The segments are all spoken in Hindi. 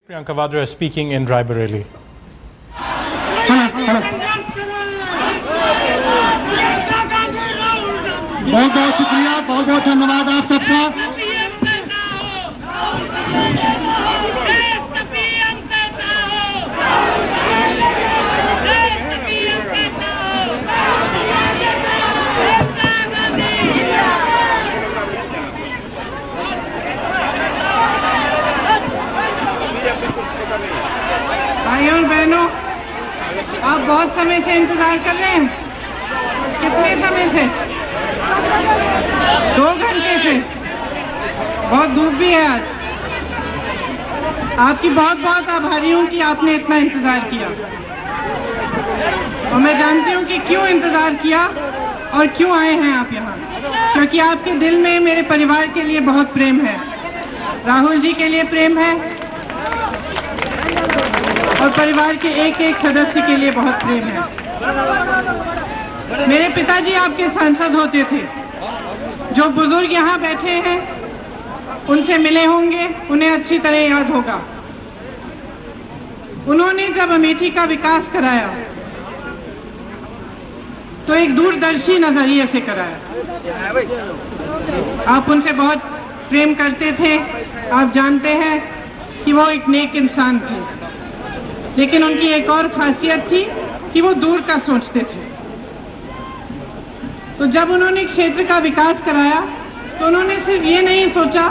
Priyanka Vadra is speaking in Raebareli. बहुत बहुत शुक्रिया, बहुत बहुत धन्यवाद आप सबका। भाइयों और बहनों, आप बहुत समय से इंतजार कर रहे हैं। कितने समय से? 2 घंटे से। बहुत धूप भी है आज। आपकी बहुत बहुत आभारी हूँ कि आपने इतना इंतजार किया। और मैं जानती हूँ कि क्यों इंतजार किया और क्यों आए हैं आप यहाँ। क्योंकि आपके दिल में मेरे परिवार के लिए बहुत प्रेम है, राहुल जी के लिए प्रेम है और परिवार के एक एक सदस्य के लिए बहुत प्रेम है। मेरे पिताजी आपके सांसद होते थे। जो बुजुर्ग यहाँ बैठे हैं उनसे मिले होंगे, उन्हें अच्छी तरह याद होगा। उन्होंने जब अमेठी का विकास कराया तो एक दूरदर्शी नजरिए से कराया। आप उनसे बहुत प्रेम करते थे। आप जानते हैं कि वो एक नेक इंसान थे, लेकिन उनकी एक और खासियत थी कि वो दूर का सोचते थे। तो जब उन्होंने क्षेत्र का विकास कराया तो उन्होंने सिर्फ ये नहीं सोचा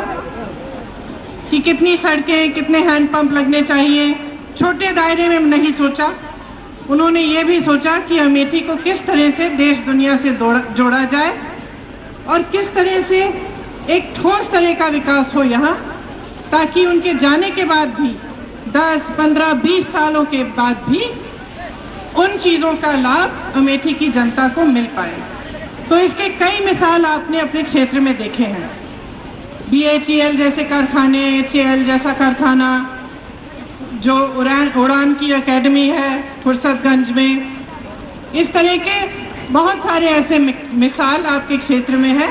कि कितनी सड़कें, कितने हैंडपंप लगने चाहिए, छोटे दायरे में नहीं सोचा। उन्होंने ये भी सोचा कि अमेठी को किस तरह से देश दुनिया से जोड़ा जाए और किस तरह से एक ठोस तरह का विकास हो यहाँ, ताकि उनके जाने के बाद भी 10, 15, 20 सालों के बाद भी उन चीज़ों का लाभ अमेठी की जनता को मिल पाए। तो इसके कई मिसाल आपने अपने क्षेत्र में देखे हैं। BHEL जैसे कारखाने, HAL जैसा कारखाना, जो उड़ान की एकेडमी है फुर्सतगंज में, इस तरह के बहुत सारे ऐसे मिसाल आपके क्षेत्र में है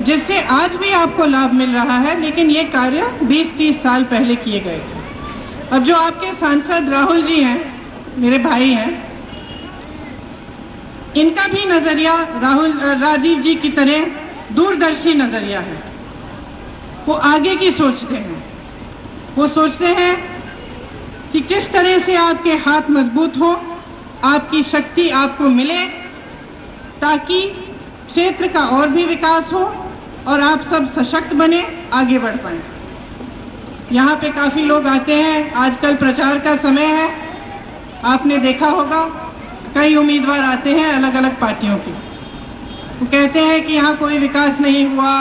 जिससे आज भी आपको लाभ मिल रहा है। लेकिन ये कार्य 20-30 साल पहले किए गए थे। अब जो आपके सांसद राहुल जी हैं, मेरे भाई हैं, इनका भी नजरिया राजीव जी की तरह दूरदर्शी नजरिया है। वो आगे की सोचते हैं। वो सोचते हैं कि किस तरह से आपके हाथ मजबूत हो, आपकी शक्ति आपको मिले, ताकि क्षेत्र का और भी विकास हो और आप सब सशक्त बने, आगे बढ़ पाए। यहाँ पे काफी लोग आते हैं। आजकल प्रचार का समय है, आपने देखा होगा कई उम्मीदवार आते हैं अलग अलग पार्टियों के। वो कहते हैं कि यहाँ कोई विकास नहीं हुआ,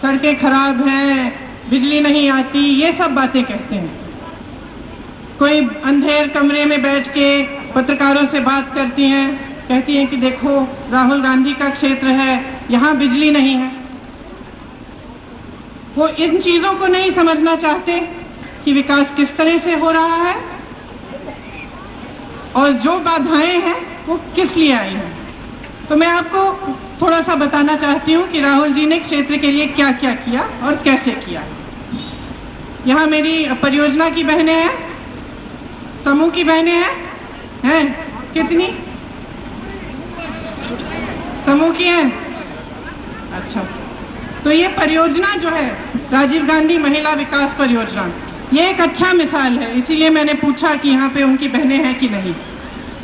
सड़कें खराब हैं, बिजली नहीं आती, ये सब बातें कहते हैं। कोई अंधेर कमरे में बैठ के पत्रकारों से बात करती हैं, कहती हैं कि देखो राहुल गांधी का क्षेत्र है, यहाँ बिजली नहीं है। वो इन चीजों को नहीं समझना चाहते कि विकास किस तरह से हो रहा है और जो बाधाएं हैं वो किस लिए आई हैं। तो मैं आपको थोड़ा सा बताना चाहती हूँ कि राहुल जी ने क्षेत्र के लिए क्या क्या किया और कैसे किया। यहाँ मेरी परियोजना की बहनें हैं, समूह की बहनें हैं कितनी समूह की हैं? अच्छा, तो ये परियोजना जो है राजीव गांधी महिला विकास परियोजना, ये एक अच्छा मिसाल है। इसीलिए मैंने पूछा कि यहाँ पे उनकी बहनें हैं कि नहीं।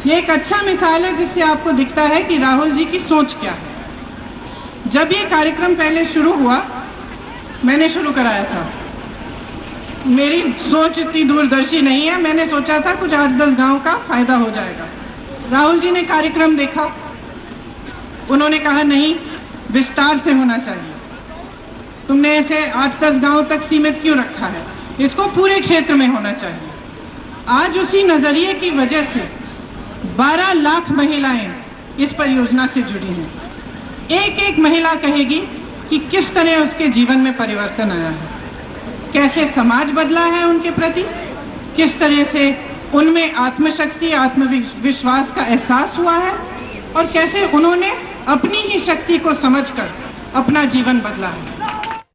ये एक अच्छा मिसाल है जिससे आपको दिखता है कि राहुल जी की सोच क्या है। जब ये कार्यक्रम पहले शुरू हुआ, मैंने शुरू कराया था। मेरी सोच इतनी दूरदर्शी नहीं है। मैंने सोचा था कुछ 8-10 गांव का फायदा हो जाएगा। राहुल जी ने कार्यक्रम देखा, उन्होंने कहा नहीं, विस्तार से होना चाहिए। तुमने ऐसे 8-10 गांव तक सीमित क्यों रखा है, इसको पूरे क्षेत्र में होना चाहिए। आज उसी नजरिए की वजह से 12 लाख महिलाएं इस परियोजना से जुड़ी हैं। एक एक महिला कहेगी कि किस तरह उसके जीवन में परिवर्तन आया है, कैसे समाज बदला है उनके प्रति, किस तरह से उनमें आत्मशक्ति, आत्मविश्वास का एहसास हुआ है और कैसे उन्होंने अपनी ही शक्ति को समझकर अपना जीवन बदला है।